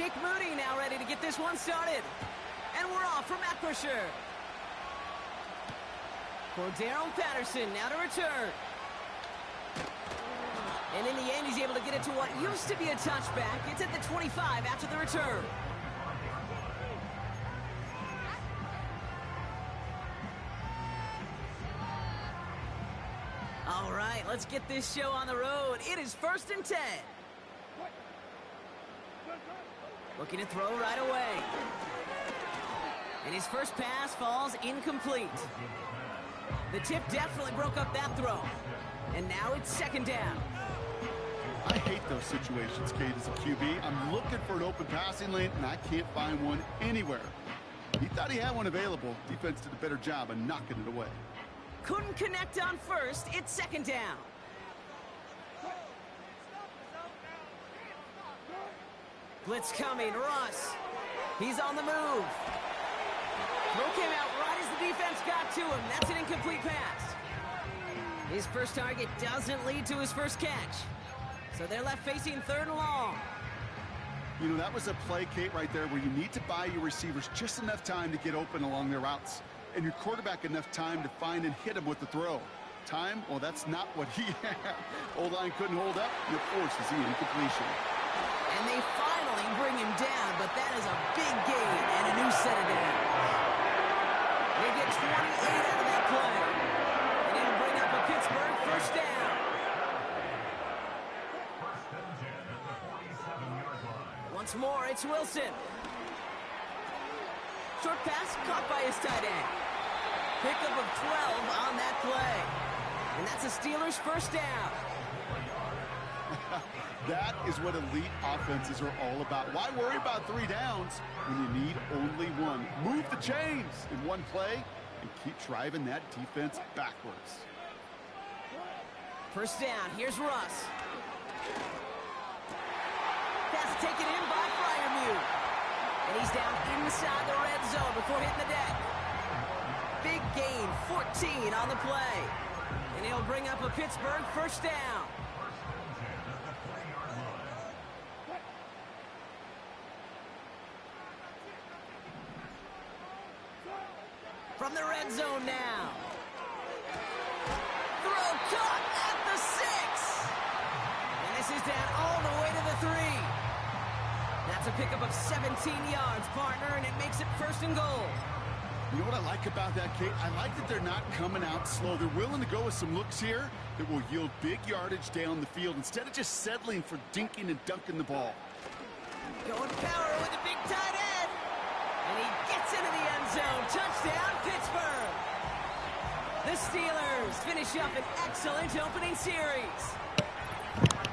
Jake Moody now ready to get this one started. And we're off for Matt Busher. Cordero Patterson now to return. And in the end, he's able to get it to what used to be a touchback. It's at the 25 after the return. All right, let's get this show on the road. It is 1st and 10. Looking to throw right away. And his first pass falls incomplete. The tip definitely broke up that throw. And now it's 2nd down. I hate those situations, Kate, as a QB. I'm looking for an open passing lane, and I can't find one anywhere. He thought he had one available. Defense did a better job of knocking it away. Couldn't connect on first. It's 2nd down. Blitz coming. Russ. He's on the move. Throw came out right as the defense got to him. That's an incomplete pass. His first target doesn't lead to his first catch. So they're left facing 3rd and long. You know, that was a play, Kate, right there where you need to buy your receivers just enough time to get open along their routes. And your quarterback enough time to find and hit him with the throw. Time? Well, that's not what he had. O-line couldn't hold up. It forces the incompletion. And they finally bring him down, but that is a big gain and a new set of downs. They get 28 out of that play. And it'll bring up a Pittsburgh 1st down. Once more, it's Wilson. Short pass caught by his tight end. Pickup of 12 on that play. And that's the Steelers' 1st down. That is what elite offenses are all about. Why worry about 3 downs when you need only one? Move the chains in one play and keep driving that defense backwards. 1st down, here's Russ. Pass taken in by Freiermuth. And he's down inside the red zone before hitting the deck. Big gain, 14 on the play. And he'll bring up a Pittsburgh 1st down. From the red zone now. Throw caught at the 6. And this is down all the way to the 3. That's a pickup of 17 yards, partner, and it makes it 1st and goal. You know what I like about that, Kate? I like that they're not coming out slow. They're willing to go with some looks here that will yield big yardage down the field instead of just settling for dinking and dunking the ball. Going power with a big tight end. And he gets into the end zone. Touchdown, Pittsburgh. The Steelers finish up an excellent opening series.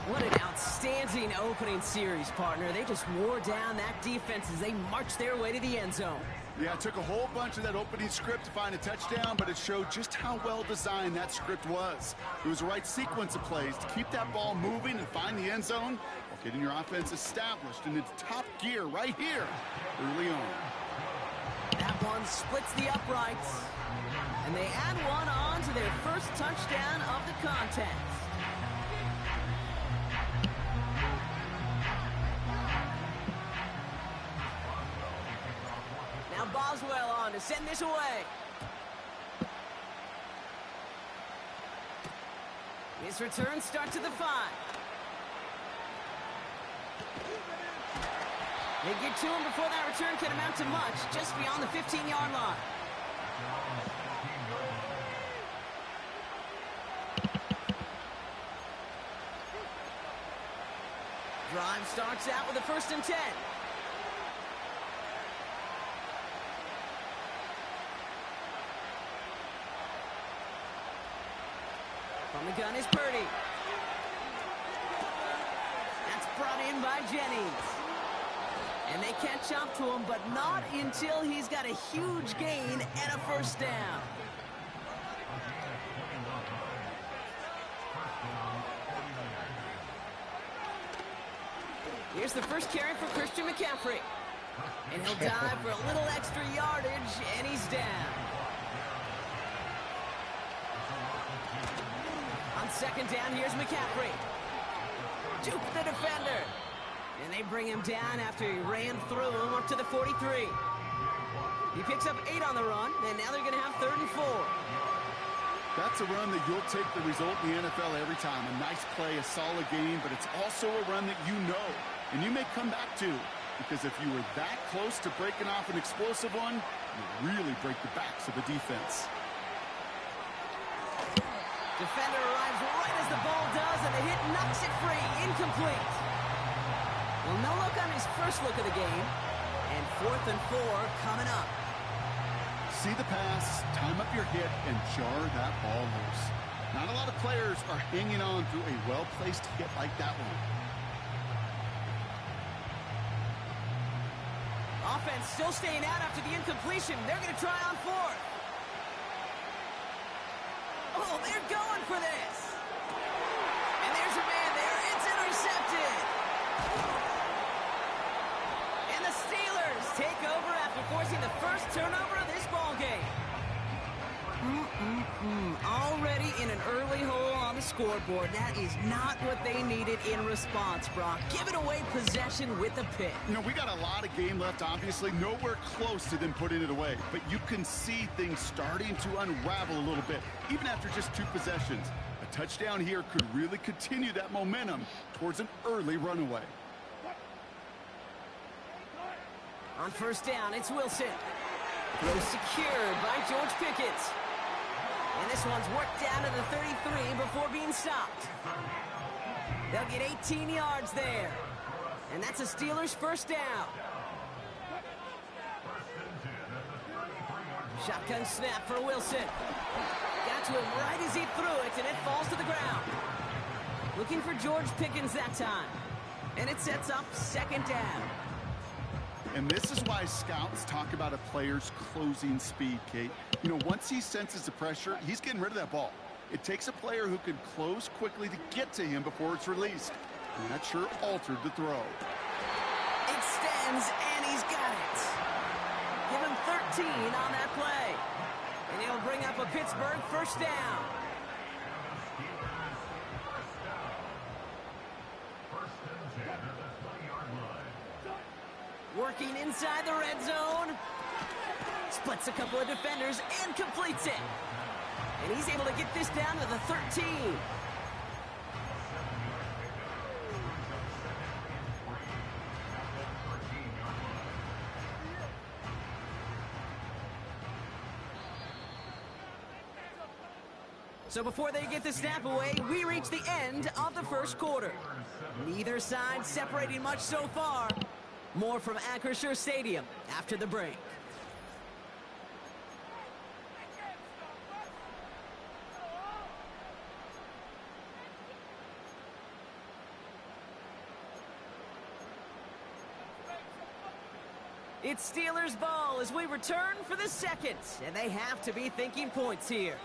What an outstanding opening series, partner. They just wore down that defense as they marched their way to the end zone. Yeah, it took a whole bunch of that opening script to find a touchdown, but it showed just how well designed that script was. It was the right sequence of plays to keep that ball moving and find the end zone while getting your offense established in its top gear right here early on. That one splits the uprights. And they add one on to their first touchdown of the contest. Now Boswell on to send this away. His return starts at the 5. They get to him before that return can amount to much, just beyond the 15-yard line. Drive starts out with a 1st and 10. From the gun is Purdy. That's brought in by Jennings. And they catch up to him, but not until he's got a huge gain and a 1st down. Here's the first carry for Christian McCaffrey. And he'll dive for a little extra yardage, and he's down. On 2nd down, here's McCaffrey. Juke the defender. And they bring him down after he ran through him up to the 43. He picks up 8 on the run, and now they're going to have 3rd and 4. That's a run that you'll take the result in the NFL every time. A nice play, a solid game, but it's also a run that you know, and you may come back to, because if you were that close to breaking off an explosive one, you really break the backs of the defense. Defender arrives right as the ball does, and the hit knocks it free. Incomplete. Well, no look on his first look of the game, and 4th and 4 coming up. See the pass, time up your hit, and jar that ball loose. Not a lot of players are hanging on through a well-placed hit like that one. Offense still staying out after the incompletion. They're going to try on 4th. Oh, they're going for this. And there's your man there. It's intercepted. And the Steelers take over after forcing the first turnover of this ball game. Already in an early hole on the scoreboard. That is not what they needed in response, Brock. Giving away possession with a pick. You know, we got a lot of game left, obviously. Nowhere close to them putting it away. But you can see things starting to unravel a little bit, even after just 2 possessions. A touchdown here could really continue that momentum towards an early runaway. On 1st down, it's Wilson. Throw secured by George Pickens. And this one's worked down to the 33 before being stopped. They'll get 18 yards there. And that's a Steelers 1st down. Shotgun snap for Wilson. Got to him right as he threw it, and it falls to the ground. Looking for George Pickens that time. And it sets up 2nd down. And this is why scouts talk about a player's closing speed, Kate. You know, once he senses the pressure, he's getting rid of that ball. It takes a player who can close quickly to get to him before it's released. And that sure altered the throw. Extends, and he's got it. Give him 13 on that play. And he'll bring up a Pittsburgh 1st down. Working inside the red zone. Splits a couple of defenders and completes it. And he's able to get this down to the 13. So before they get the snap away, we reach the end of the 1st quarter. Neither side separating much so far. More from Acrisure Stadium after the break. It's Steelers ball as we return for the 2nd, and they have to be thinking points here.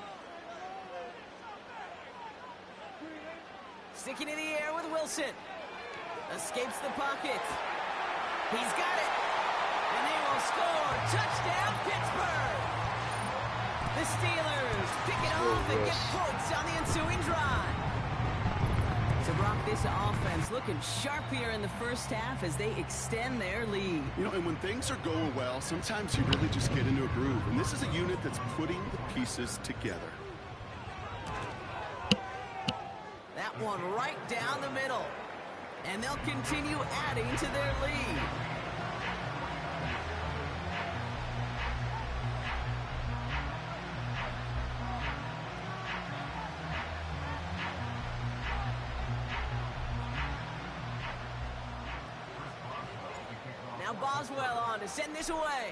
Sticking in the air with Wilson. Escapes the pocket. He's got it. And they will score. Touchdown, Pittsburgh. The Steelers pick it off and get points on the ensuing drive. So, Brock, this offense looking sharp here in the 1st half as they extend their lead. You know, and when things are going well, sometimes you really just get into a groove. And this is a unit that's putting the pieces together. That one right down the middle. And they'll continue adding to their lead. Now Boswell on to send this away.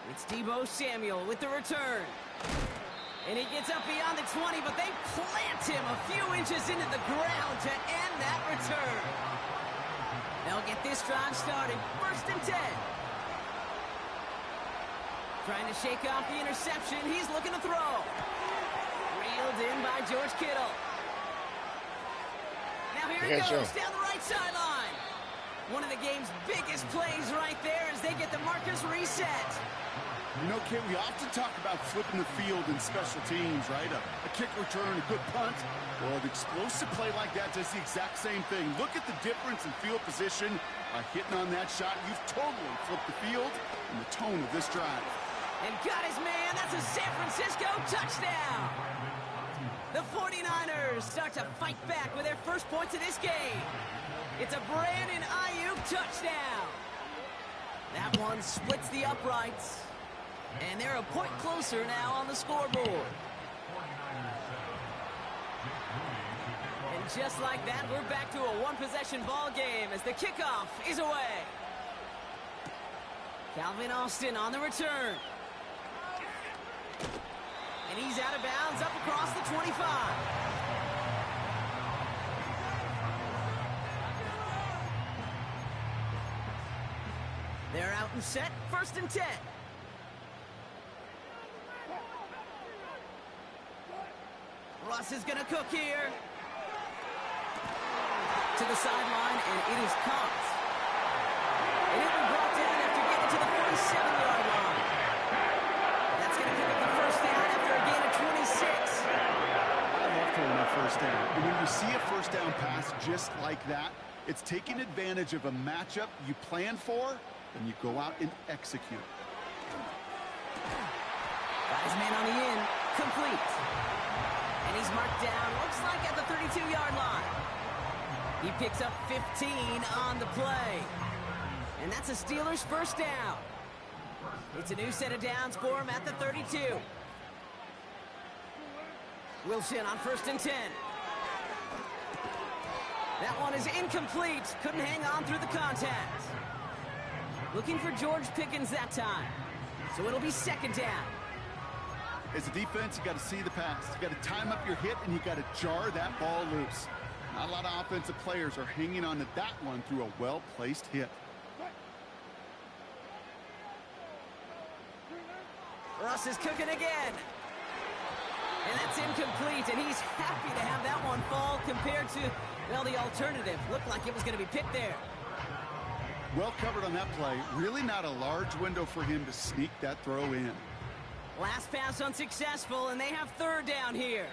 It's Deebo Samuel with the return. And he gets up beyond the 20, but they plant him a few inches into the ground to end that return. They'll get this drive started. 1st and 10. Trying to shake off the interception. He's looking to throw. Reeled in by George Kittle. Now here he goes down the right sideline. One of the game's biggest plays right there as they get the markers reset. You know, Kay, we often talk about flipping the field in special teams, right? A kick return, a good punt. Well, an explosive play like that does the exact same thing. Look at the difference in field position. By hitting on that shot, you've totally flipped the field and the tone of this drive. And got his man. That's a San Francisco touchdown. The 49ers start to fight back with their first points of this game. It's a Brandon Ayuk touchdown. That one splits the uprights. And they're a point closer now on the scoreboard. And just like that, we're back to a one-possession ball game as the kickoff is away. Calvin Austin on the return. And he's out of bounds up across the 25. They're out and set, 1st and 10. Russ is going to cook here. To the sideline, and it is caught. And it will be brought down after getting to the 47-yard line. That's going to pick up the first down after a gain of 26. I love throwing that first down. And when you see a first down pass just like that, it's taking advantage of a matchup you plan for, and you go out and execute. Got his man on the in, complete. And he's marked down, looks like at the 32-yard line. He picks up 15 on the play. And that's a Steelers first down. It's a new set of downs for him at the 32. Wilson on 1st and 10. That one is incomplete. Couldn't hang on through the contact. Looking for George Pickens that time. So it'll be 2nd down. As a defense, you got to see the pass. You got to time up your hit, and you got to jar that ball loose. Not a lot of offensive players are hanging on to that one through a well-placed hit. Russ is cooking again. And that's incomplete, and he's happy to have that one fall compared to, well, the alternative. Looked like it was going to be picked there. Well covered on that play. Really not a large window for him to sneak that throw in. Last pass unsuccessful, and they have 3rd down here.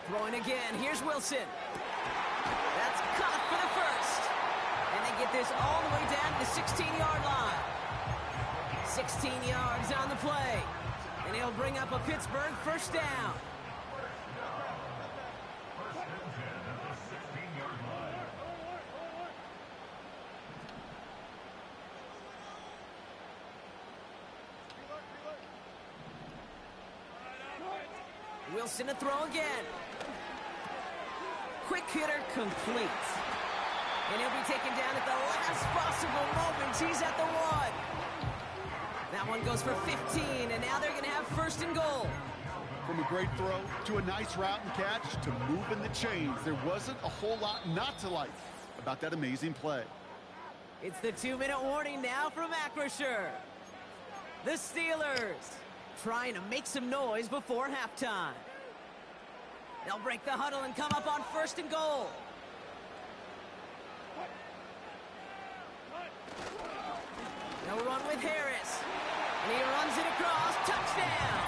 Throwing again. Here's Wilson. That's caught for the first. And they get this all the way down to the 16-yard line. 16 yards on the play. And he'll bring up a Pittsburgh first down. Wilson to throw again. Quick hitter complete. And he'll be taken down at the last possible moment. He's at the 1. That one goes for 15, and now they're going to have 1st and goal. From a great throw to a nice route and catch to moving the chains, there wasn't a whole lot not to like about that amazing play. It's the 2-minute warning now from Acrisure. The Steelers trying to make some noise before halftime. They'll break the huddle and come up on 1st and goal. They'll run with Harris. And he runs it across. Touchdown!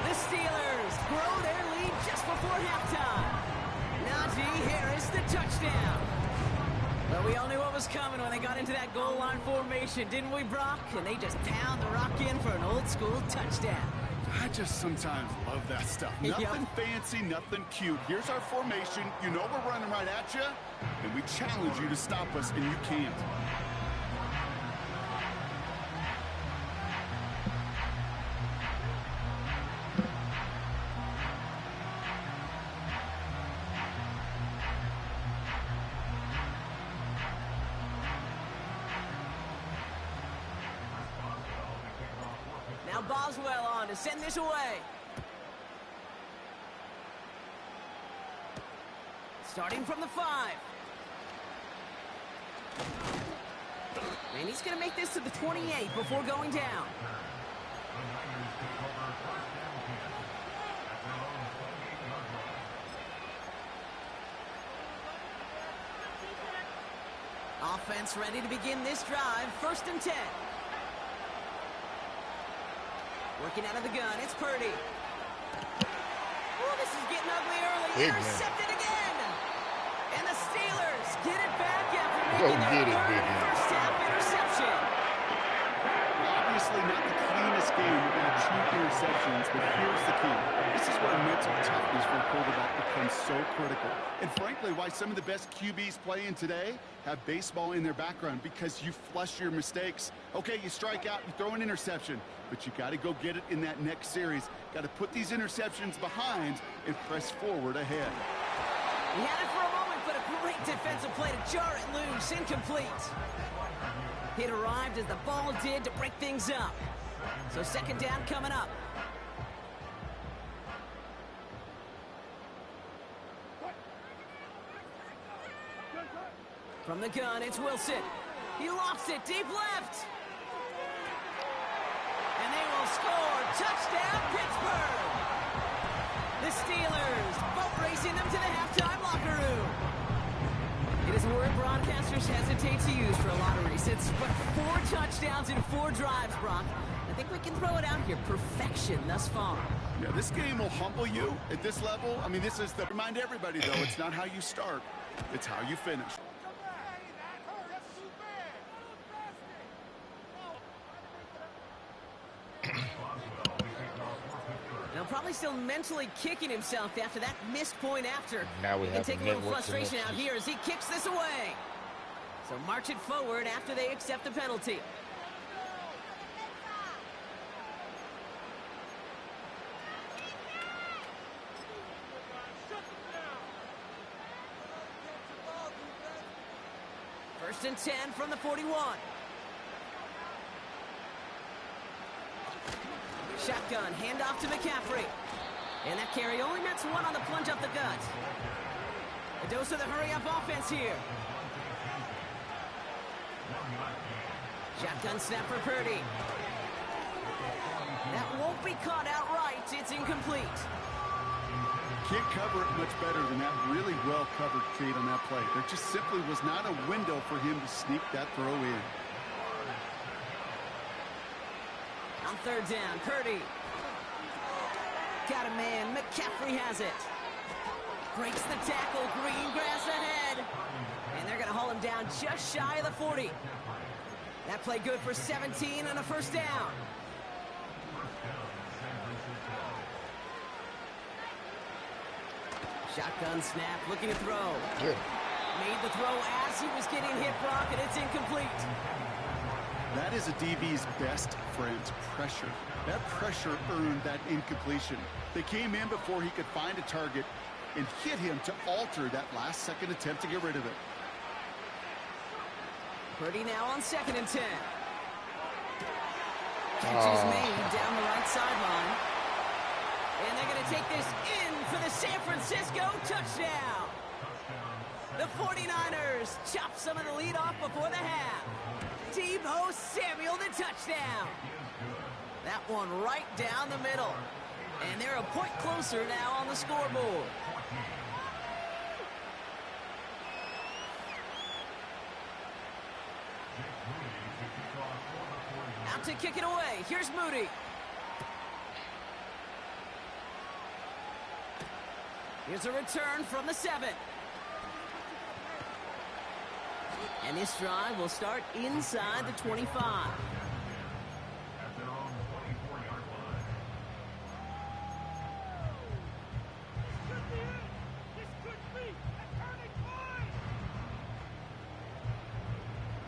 The Steelers grow their lead just before halftime. Najee Harris, the touchdown. Well, we all knew what was coming when they got into that goal line formation, didn't we, Brock? And they just pound the rock in for an old-school touchdown. I just sometimes love that stuff. Nothing fancy, nothing cute. Here's our formation. You know we're running right at you, and we challenge you to stop us, and you can't. Now Boswell on to send this away. Starting from the 5. And he's going to make this to the 28 before going down. Offense ready to begin this drive. 1st and 10. Working out of the gun, it's Purdy. Oh, this is getting ugly early. Intercepted again. And the Steelers get it back after making their third first half interception. Obviously not the cleanest game without 2 interceptions, but here's the key. This is where mental toughness for a quarterback becomes so critical. And frankly, why some of the best QBs playing today have baseball in their background, because you flush your mistakes. Okay, you strike out, you throw an interception, but you got to go get it in that next series. Got to put these interceptions behind and press forward ahead. He had it for a moment, but a great defensive play to jar it loose. Incomplete. It arrived as the ball did to break things up. So 2nd down coming up. From the gun, it's Wilson. He lofts it deep left. And they will score. Touchdown, Pittsburgh. The Steelers boat racing them to the halftime locker room. It is a word broadcasters hesitate to use for a lot of reasons, but 4 touchdowns in 4 drives, Brock. I think we can throw it out here. Perfection thus far. Yeah, this game will humble you at this level. I mean, this is the remind everybody, though, it's not how you start, it's how you finish. Now probably still mentally kicking himself after that missed point after. Now we can take a little frustration out here as he kicks this away. So march it forward after they accept the penalty. First and 10 from the 41. Shotgun, handoff to McCaffrey. And that carry only nets 1 on the plunge up the gut. A dose of the hurry-up offense here. Shotgun snap for Purdy. That won't be caught outright. It's incomplete. Can't cover it much better than that really well-covered Kate on that play. There just simply was not a window for him to sneak that throw in. On 3rd down, Purdy. Got a man. McCaffrey has it. Breaks the tackle. Green grass ahead. And they're going to haul him down just shy of the 40. That play good for 17 and a 1st down. Shotgun snap, looking to throw. Good. Made the throw as he was getting hit, Brock, and it's incomplete. That is a DB's best friend, pressure. That pressure earned that incompletion. They came in before he could find a target and hit him to alter that last-second attempt to get rid of it. Purdy now on 2nd and 10. Catch is made down the right sideline. And they're going to take this in for the San Francisco touchdown. The 49ers chop some of the lead off before the half. Deebo Samuel, the touchdown. That one right down the middle. And they're a point closer now on the scoreboard. Out to kick it away. Here's Moody. Here's a return from the 7. And this drive will start inside the 25.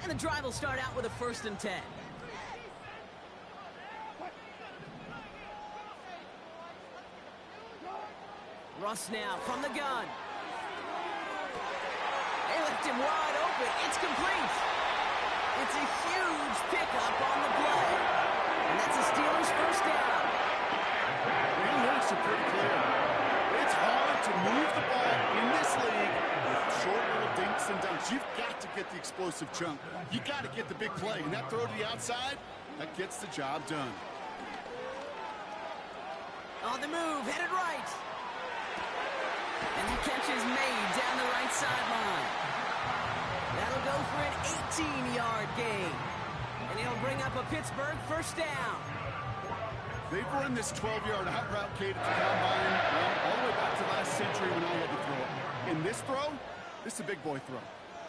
And the drive will start out with a 1st and 10. Russ now from the gun. They left him wide open. It's complete. It's a huge pickup on the play. And that's the Steelers' 1st down. The lyrics are pretty clear. It's hard to move the ball in this league with short little dinks and dunks. You've got to get the explosive chunk. You got to get the big play. And that throw to the outside, that gets the job done. On the move, headed right. And the catch is made down the right sideline. That'll go for an 3-yard gain. And it'll bring up a Pittsburgh first down. They've run this 12-yard out route, Kate, at the combine, all the way back to last century when I had to throw it. In this throw, this is a big boy throw.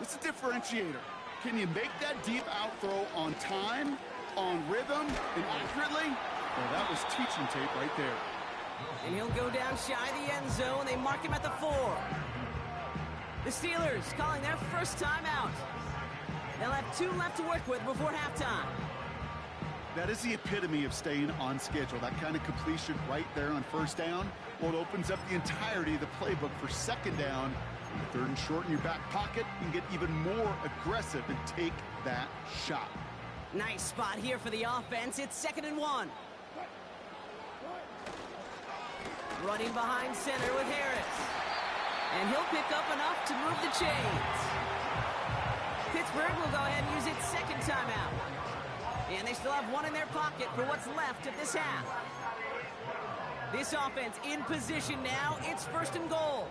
This is a differentiator. Can you make that deep out throw on time, on rhythm, and accurately? Well, that was teaching tape right there. And he'll go down shy of the end zone. They mark him at the 4. The Steelers calling their first timeout. They'll have 2 left to work with before halftime. That is the epitome of staying on schedule. That kind of completion right there on first down. Well, it opens up the entirety of the playbook for second down. Third and short in your back pocket. You can get even more aggressive and take that shot. Nice spot here for the offense. It's 2nd and 1. Running behind center with Harris. And he'll pick up enough to move the chains. Pittsburgh will go ahead and use its second timeout. And they still have 1 in their pocket for what's left of this half. This offense in position now. It's 1st and goal.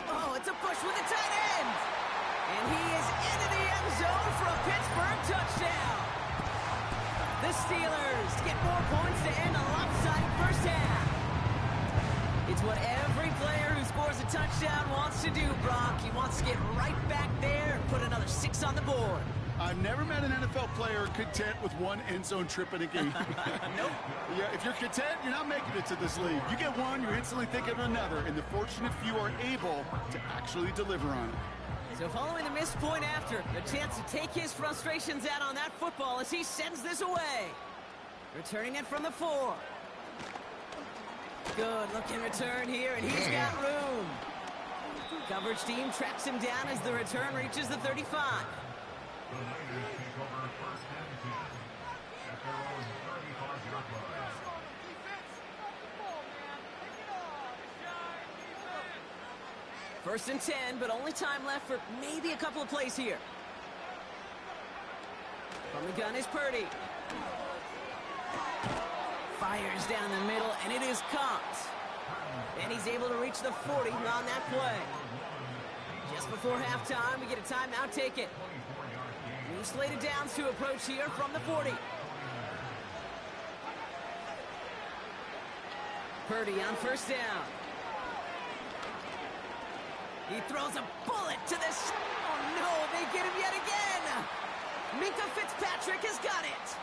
Oh, it's a push with a tight end. And he is into the end zone for a Pittsburgh touchdown. The Steelers get more points to end a lopsided first half. It's what every player who scores a touchdown wants to do, Brock. He wants to get right back there and put another 6 on the board. I've never met an NFL player content with 1 end zone trip in a game. Nope. Yeah, if you're content, you're not making it to this league. You get 1, you instantly think of another, and the fortunate few are able to actually deliver on it. So following the missed point after, a chance to take his frustrations out on that football as he sends this away. Returning it from the 4. Good looking return here, and he's got room. Coverage team tracks him down as the return reaches the 35. First and 10, but only time left for maybe a couple of plays here. From the gun is Purdy. Fires down the middle, and it is caught. And he's able to reach the 40 on that play. Just before halftime, we get a timeout, take it. New slated downs to approach here from the 40. Purdy on first down. He throws a bullet to this. Oh, no, they get him yet again. Minka Fitzpatrick has got it.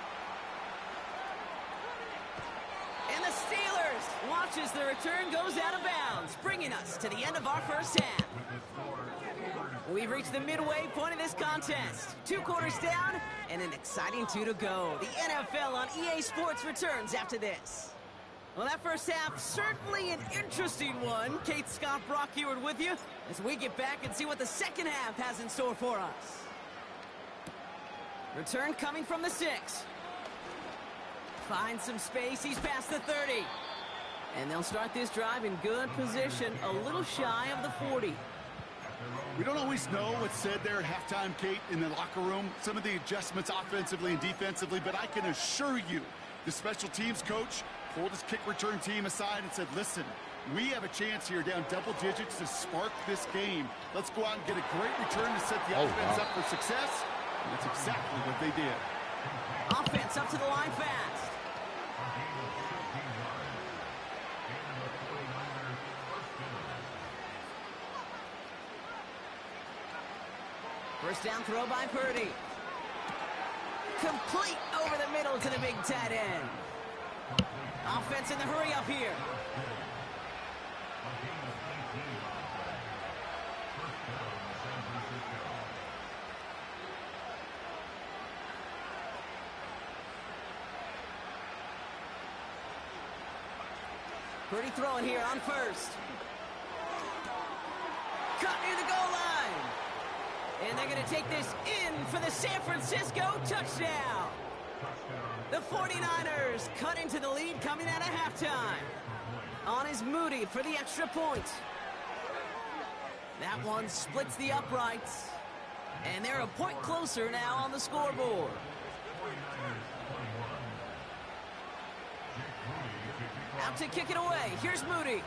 And the Steelers watch as the return goes out of bounds, bringing us to the end of our first half. We've reached the midway point of this contest. 2 quarters down and an exciting 2 to go. The NFL on EA Sports returns after this. Well, that first half, certainly an interesting one. Kate, Scott, Brock Eward with you as we get back and see what the second half has in store for us. Return coming from the 6. Finds some space. He's past the 30. And they'll start this drive in good position, a little shy of the 40. We don't always know what's said there at halftime, Kate, in the locker room. Some of the adjustments offensively and defensively, but I can assure you the special teams coach pulled his kick return team aside and said, listen, we have a chance here down double digits to spark this game. Let's go out and get a great return to set the offense up for success. And that's exactly what they did. Offense up to the line fast. First down throw by Purdy. Complete over the middle to the big tight end. Offense in the hurry up here. Purdy throwing here on first. Cut near the goal line. And they're going to take this in for the San Francisco touchdown. The 49ers cut into the lead coming out of halftime. On is Moody for the extra point. That one splits the uprights. And they're a point closer now on the scoreboard. Out to kick it away. Here's Moody.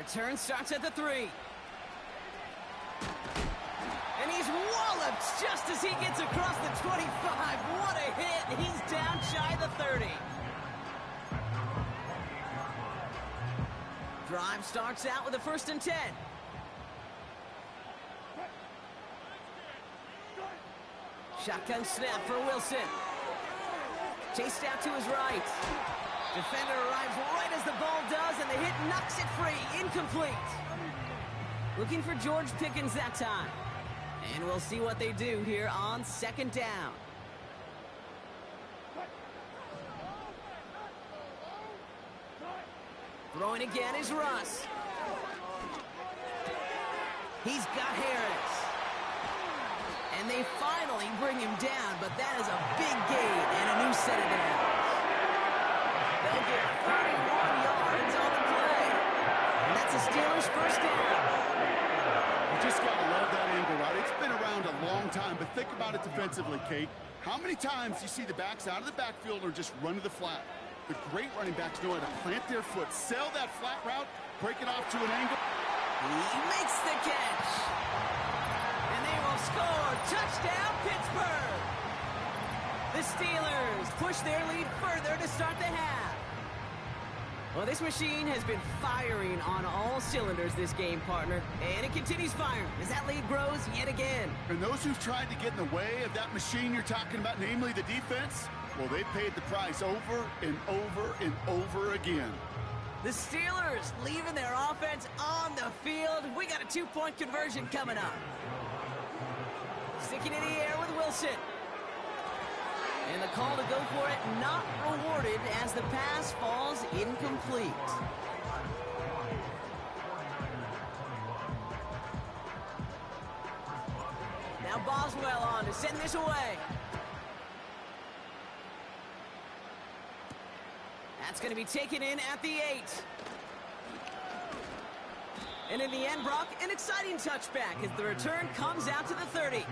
Return starts at the 3. And he's walloped just as he gets across the 25. What a hit. He's down shy of the 30. Drive starts out with a 1st and 10. Shotgun snap for Wilson. Chased out to his right. Defender arrives right as the ball does, and the hit knocks it free. Incomplete. Looking for George Pickens that time. And we'll see what they do here on 2nd down. Throwing again is Russ. He's got Harris. And they finally bring him down, but that is a big gain and a new set of downs. They'll get 31 yards on the play. And that's the Steelers' 1st down. You just got to love that angle, right? It's been around a long time, but think about it defensively, Kate. How many times do you see the backs out of the backfield or just run to the flat? The great running backs know how to plant their foot, sell that flat route, break it off to an angle. He makes the catch. And they will score. Touchdown, Pittsburgh. The Steelers push their lead further to start the half. Well, this machine has been firing on all cylinders this game, partner. And it continues firing as that lead grows yet again. And those who've tried to get in the way of that machine you're talking about, namely the defense, well, they paid the price over and over and over again. The Steelers leaving their offense on the field. We got a 2-point conversion coming up. Sticking in the air with Wilson. And the call to go for it not rewarded as the pass falls incomplete. Now Boswell on to send this away. That's going to be taken in at the 8. And in the end, Brock, an exciting touchback as the return comes out to the 30.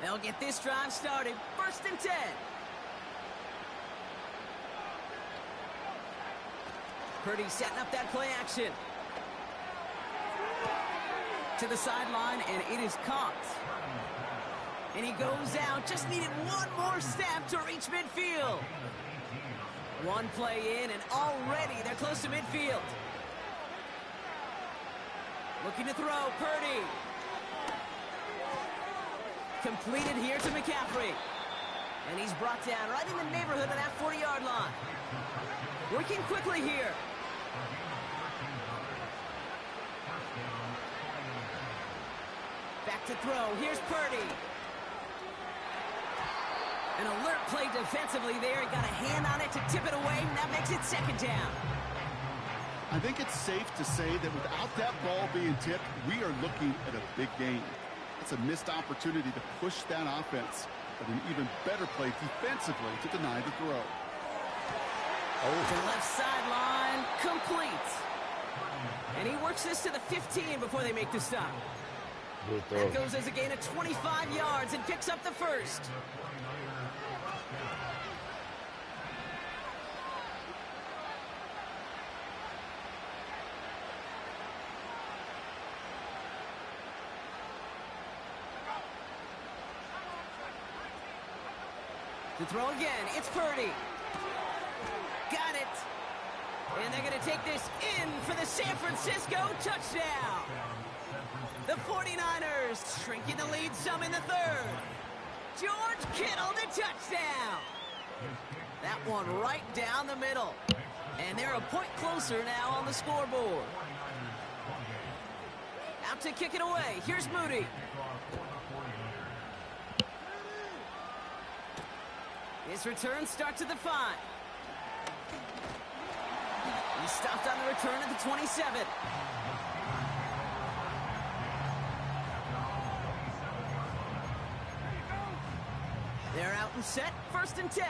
They'll get this drive started. 1st and 10. Purdy setting up that play action. To the sideline, and it is caught. And he goes out. Just needed one more step to reach midfield. One play in, and already they're close to midfield. Looking to throw, Purdy. Completed here to McCaffrey. And he's brought down right in the neighborhood of that 40-yard line. Working quickly here. Back to throw. Here's Purdy. An alert play defensively there. He got a hand on it to tip it away, and that makes it 2nd down. I think it's safe to say that without that ball being tipped, we are looking at a big game. It's a missed opportunity to push that offense, but an even better play defensively to deny the throw. To the left sideline, complete. And he works this to the 15 before they make the stop. That goes as a gain of 25 yards and picks up the 1st. To throw again, it's Purdy. Got it. And they're going to take this in for the San Francisco touchdown. The 49ers shrinking the lead some in the 3rd. George Kittle, the touchdown. That one right down the middle. And they're a point closer now on the scoreboard. Out to kick it away. Here's Moody. His return starts at the 5. He stopped on the return at the 27. They're out and set. 1st and 10.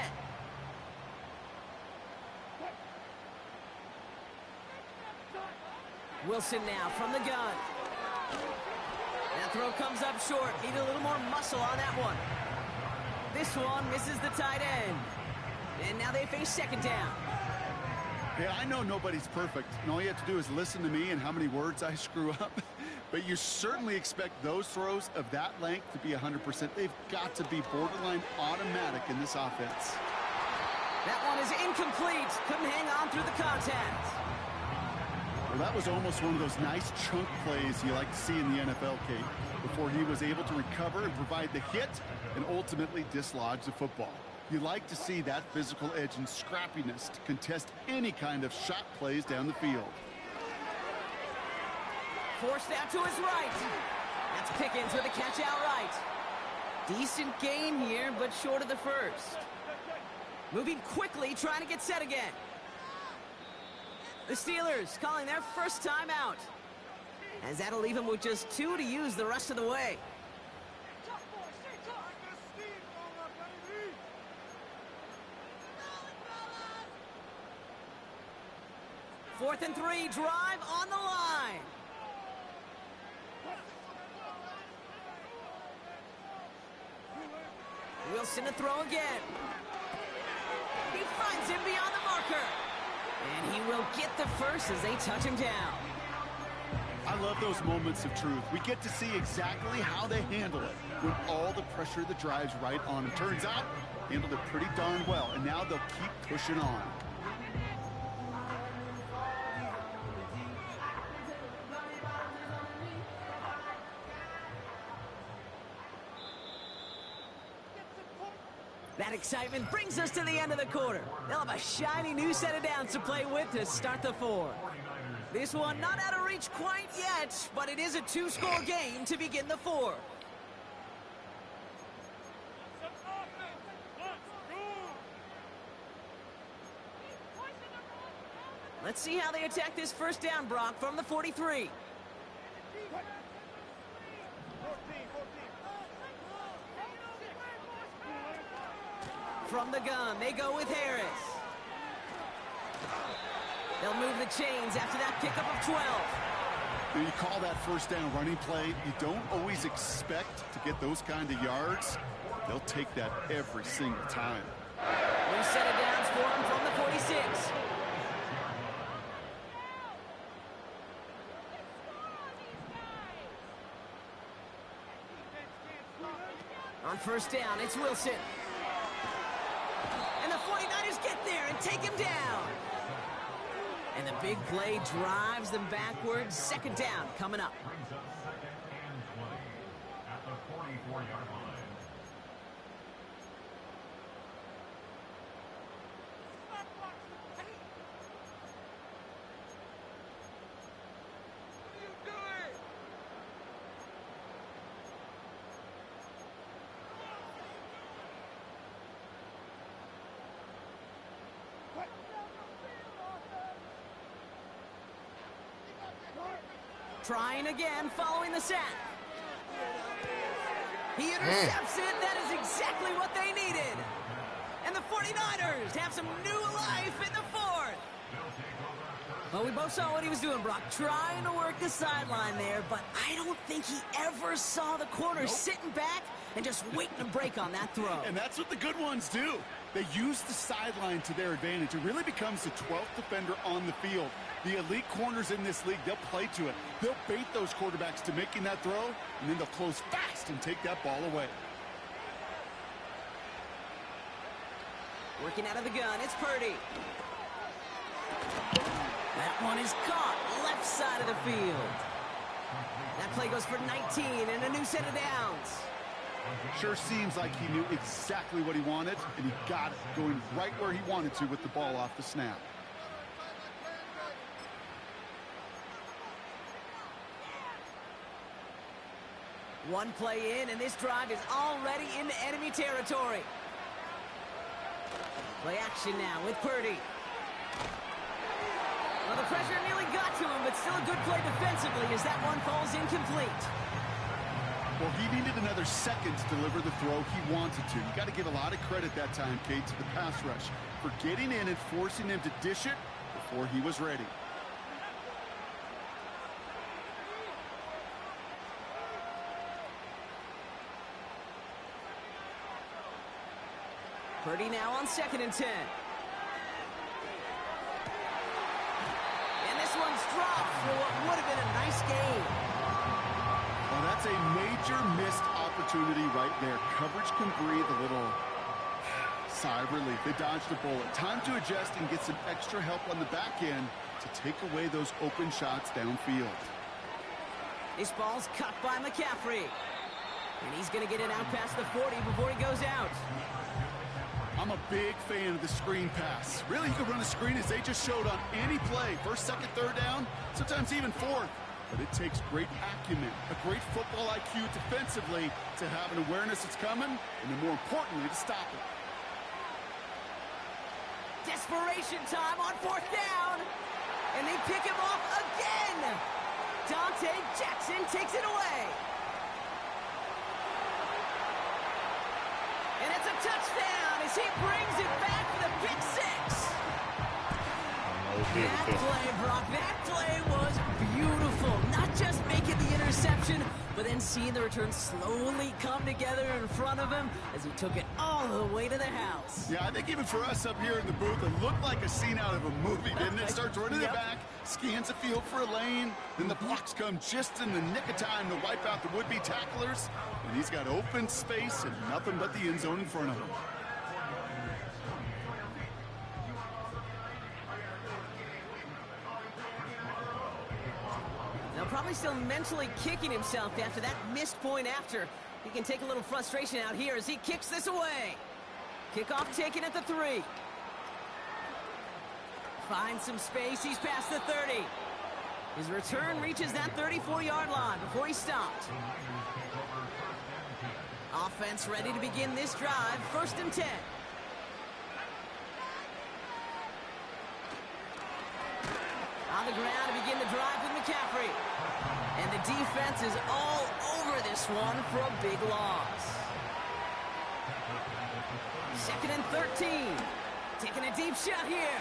Wilson now from the gun. That throw comes up short. Need a little more muscle on that one. This one misses the tight end. And now they face second down. Hey, I know nobody's perfect, and all you have to do is listen to me and how many words I screw up. But you certainly expect those throws of that length to be 100%. They've got to be borderline automatic in this offense. That one is incomplete. Couldn't hang on through the contact. Well, that was almost one of those nice chunk plays you like to see in the NFL, Kate, before he was able to recover and provide the hit and ultimately dislodge the football. You like to see that physical edge and scrappiness to contest any kind of shot plays down the field. Forced out to his right. That's Pickens with a catch out right. Decent gain here, but short of the first. Moving quickly, trying to get set again. The Steelers calling their first time out, as that'll leave them with just 2 to use the rest of the way. Fourth and 3, drive on the line. Wilson to throw again. He finds him beyond the marker. And he will get the first as they touch him down. I love those moments of truth. We get to see exactly how they handle it when all the pressure that drives right on them. Turns out, handled it pretty darn well, and now they'll keep pushing on. That excitement brings us to the end of the quarter. They'll have a shiny new set of downs to play with to start the 4. This one not out of reach quite yet, but it is a 2-score game to begin the 4. Let's see how they attack this first down, Brock, from the 43. From the gun, they go with Harris. They'll move the chains after that pickup of 12. When you call that first down running play, you don't always expect to get those kind of yards. They'll take that every single time. New set of downs for him from the 46. On first down, it's Wilson. And the 49ers get there and take him down. And the big play drives them backwards. Second down coming up. At the 44-yard line. Trying again, following the sack. He intercepts it. That is exactly what they needed. And the 49ers have some new life in the 4th. Well, we both saw what he was doing, Brock, trying to work the sideline there, but I don't think he ever saw the corner sitting back and just waiting to break on that throw. And that's what the good ones do. They use the sideline to their advantage. It really becomes the 12th defender on the field. The elite corners in this league, they'll play to it. They'll bait those quarterbacks to making that throw, and then they'll close fast and take that ball away. Working out of the gun, it's Purdy. That one is caught, left side of the field. That play goes for 19 and a new set of downs. Sure seems like he knew exactly what he wanted, and he got it, going right where he wanted to with the ball off the snap. One play in, and this drive is already into enemy territory. Play action now with Purdy. Well, the pressure nearly got to him, but still a good play defensively as that one falls incomplete. Well, he needed another second to deliver the throw he wanted to. You got to give a lot of credit that time, Kate, to the pass rush for getting in and forcing him to dish it before he was ready. Purdy now on 2nd and 10. And this one's dropped for what would have been a nice gain. Well, that's a major missed opportunity right there. Coverage can breathe a little sigh of relief. They dodged a bullet. Time to adjust and get some extra help on the back end to take away those open shots downfield. This ball's cut by McCaffrey. And he's going to get it out past the 40 before he goes out. I'm a big fan of the screen pass. Really, you can run a screen as they just showed on any play. First, second, third down, sometimes even fourth. But it takes great acumen, a great football IQ defensively to have an awareness it's coming, and then more importantly, to stop it. Desperation time on 4th down. And they pick him off again. Dante Jackson takes it away. And it's a touchdown as he brings it back for the pick 6. That play, Brock, that play was beautiful. Not just making the interception, but then seeing the return slowly come together in front of him as he took it all the way to the house. Yeah, I think even for us up here in the booth, it looked like a scene out of a movie, didn't it? Starts running it back, scans the field for a lane, then the blocks come just in the nick of time to wipe out the would-be tacklers, and he's got open space and nothing but the end zone in front of him. Probably still mentally kicking himself after that missed point after. He can take a little frustration out here as he kicks this away. Kickoff taken at the 3. Finds some space. He's past the 30. His return reaches that 34-yard line before he stopped. Offense ready to begin this drive. 1st and 10. On the ground to begin the drive with McCaffrey. And the defense is all over this one for a big loss. 2nd and 13. Taking a deep shot here.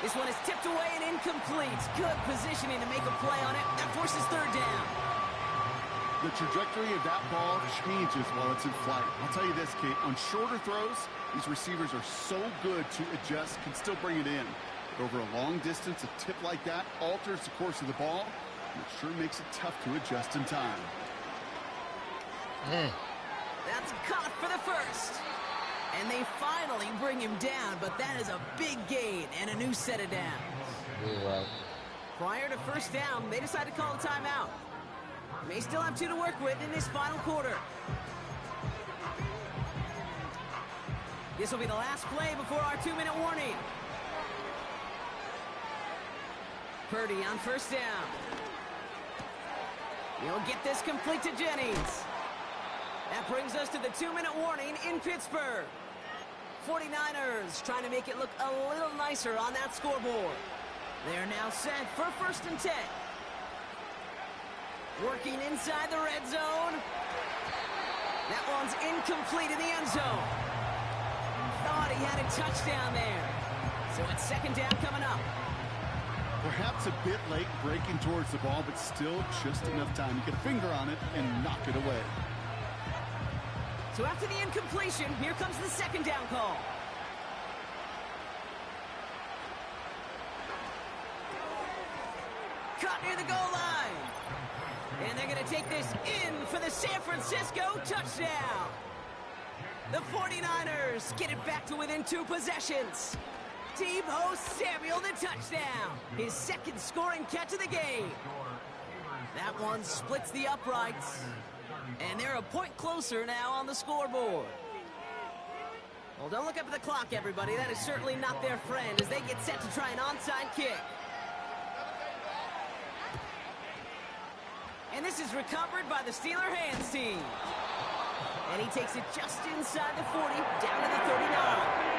This one is tipped away and incomplete. Good positioning to make a play on it. That forces 3rd down. The trajectory of that ball changes while it's in flight. I'll tell you this, Kate, on shorter throws, these receivers are so good to adjust, can still bring it in. But over a long distance, a tip like that alters the course of the ball, and it sure makes it tough to adjust in time. That's caught for the 1st. And they finally bring him down, but that is a big gain and a new set of downs. Right. Prior to 1st down, they decide to call a timeout. May still have 2 to work with in this final quarter. This will be the last play before our 2-minute warning. Purdy on 1st down. He'll get this complete to Jennings. That brings us to the 2-minute warning in Pittsburgh. 49ers trying to make it look a little nicer on that scoreboard. They're now set for 1st and 10. Working inside the red zone. That one's incomplete in the end zone. Thought he had a touchdown there. So it's 2nd down coming up. Perhaps a bit late breaking towards the ball, but still just enough time to get a finger on it and knock it away. So after the incompletion, here comes the 2nd down call. Caught near the goal line. And they're going to take this in for the San Francisco touchdown. The 49ers get it back to within 2 possessions. Deebo Samuel, the touchdown. His 2nd scoring catch of the game. That one splits the uprights. And they're a point closer now on the scoreboard. Well, don't look up at the clock, everybody. That is certainly not their friend as they get set to try an onside kick. And this is recovered by the Steeler hands team. And he takes it just inside the 40, down to the 39.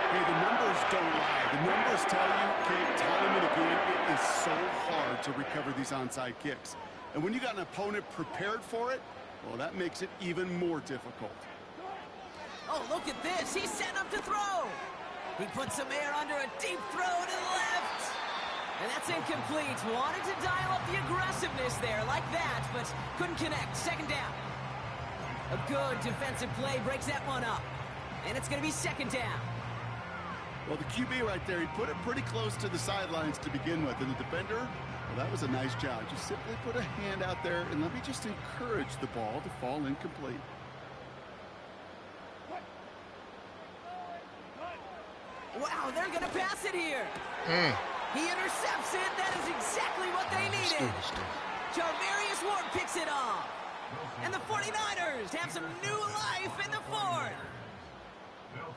Hey, the numbers don't lie. The numbers tell you, Kate, time and again, it is so hard to recover these onside kicks. And when you got an opponent prepared for it, well, that makes it even more difficult. Oh, look at this. He's set up to throw. He puts some air under a deep throw to the left. And that's incomplete. Wanted to dial up the aggressiveness there like that, but couldn't connect. 2nd down. A good defensive play breaks that one up. And it's going to be second down. Well, the QB right there, he put it pretty close to the sidelines to begin with. And the defender, well, that was a nice job. Just simply put a hand out there and let me just encourage the ball to fall incomplete. Wow, they're going to pass it here. He intercepts it. That is exactly what they needed. Jarvarius Ward picks it off. And the 49ers have some new life in the fourth.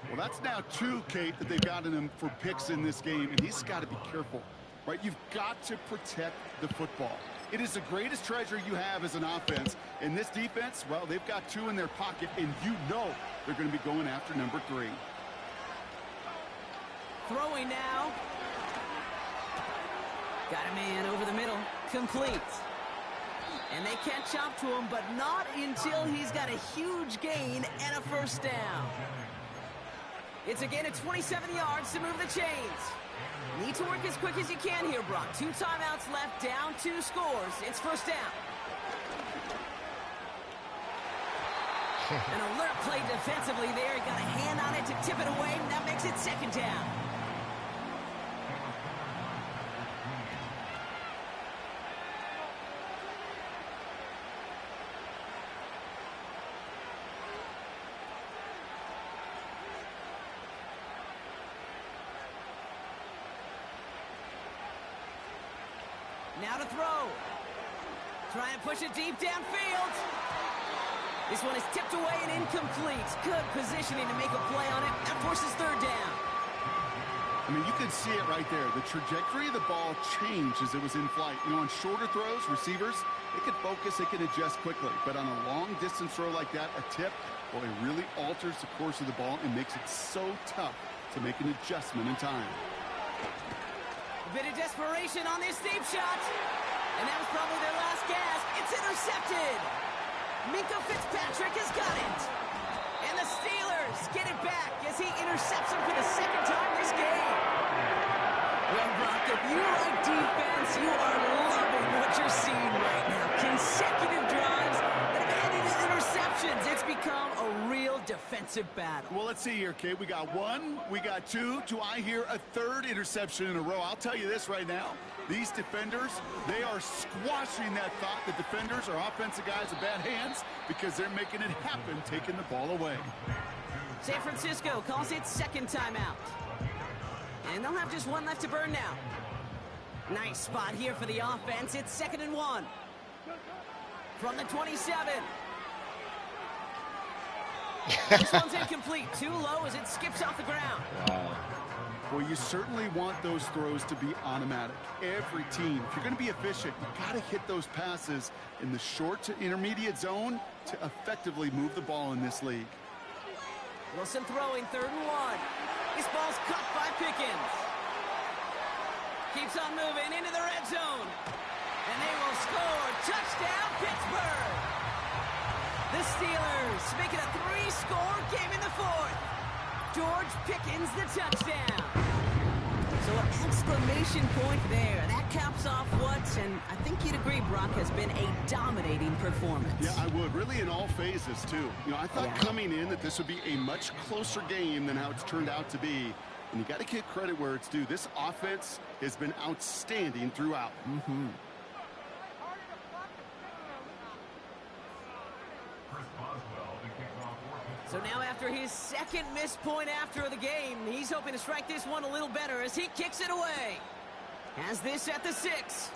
Well, that's now 2, Kate, that they've gotten him for picks in this game, and he's got to be careful, right? You've got to protect the football. It is the greatest treasure you have as an offense. And this defense, well, they've got 2 in their pocket, and you know they're going to be going after number 3. Throwing now. Got a man over the middle. Complete. And they catch up to him, but not until he's got a huge gain and a first down. It's again at 27 yards to move the chains. Need to work as quick as you can here, Brock. 2 timeouts left, down 2 scores. It's first down. An alert play defensively there. He got a hand on it to tip it away, and that makes it second down. Now to throw. Try and push it deep downfield. This one is tipped away and incomplete. Good positioning to make a play on it. That forces third down. I mean, you can see it right there. The trajectory of the ball changed as it was in flight. You know, on shorter throws, receivers, they can focus, they can adjust quickly. But on a long-distance throw like that, a tip, well, it really alters the course of the ball and makes it so tough to make an adjustment in time. A bit of desperation on this deep shot. And that was probably their last gasp. It's intercepted. Minkah Fitzpatrick has got it. And the Steelers get it back as he intercepts him for the second time this game. Well, Brock, if you like defense, you are loving what you're seeing right now. Consecutive drives that have ended in interceptions. It's become a real defensive battle. Well, let's see here, Kate. We got 1, we got 2. Do I hear a 3rd interception in a row? I'll tell you this right now. These defenders, they are squashing that thought that defenders or offensive guys with bad hands because they're making it happen, taking the ball away. San Francisco calls it second timeout. And they'll have just 1 left to burn now. Nice spot here for the offense. It's 2nd and 1. From the 27. This one's incomplete. Too low as it skips off the ground. Wow. Well, you certainly want those throws to be automatic. Every team, if you're going to be efficient, you got to hit those passes in the short to intermediate zone to effectively move the ball in this league. Wilson throwing 3rd and 1. This ball's caught by Pickens. Keeps on moving into the red zone. And they will score. Touchdown, Pittsburgh. The Steelers make it a 3-score game in the fourth. George Pickens the touchdown. So an exclamation point there. That caps off what, and I think you'd agree, Brock, has been a dominating performance. Yeah, I would. Really in all phases, too. You know, I thought coming in that this would be a much closer game than how it's turned out to be. And you got to give credit where it's due. This offense has been outstanding throughout. So now after his second missed point after the game, he's hoping to strike this one a little better as he kicks it away. Has this at the 6.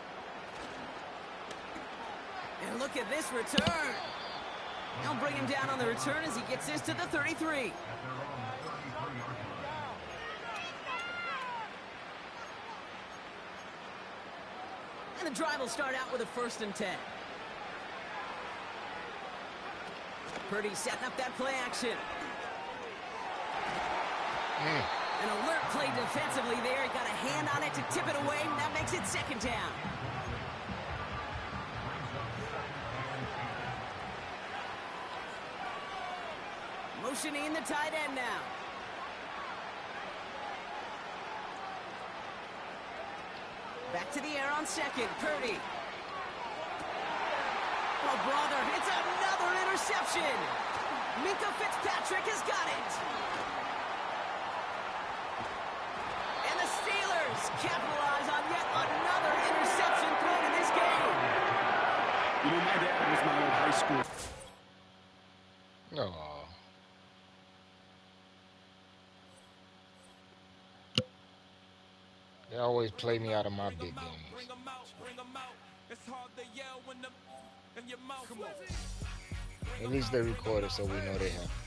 And look at this return. They'll bring him down on the return as he gets this to the 33. And the drive will start out with a 1st and 10. Purdy setting up that play action. An alert play defensively there. He got a hand on it to tip it away. That makes it second down. Motioning the tight end now. Back to the air on 2nd. Purdy. Oh, brother, it's another interception. Minkah Fitzpatrick has got it. You know, my dad was my old high school. No. They always play me out of my big games. At least they record it so we know they have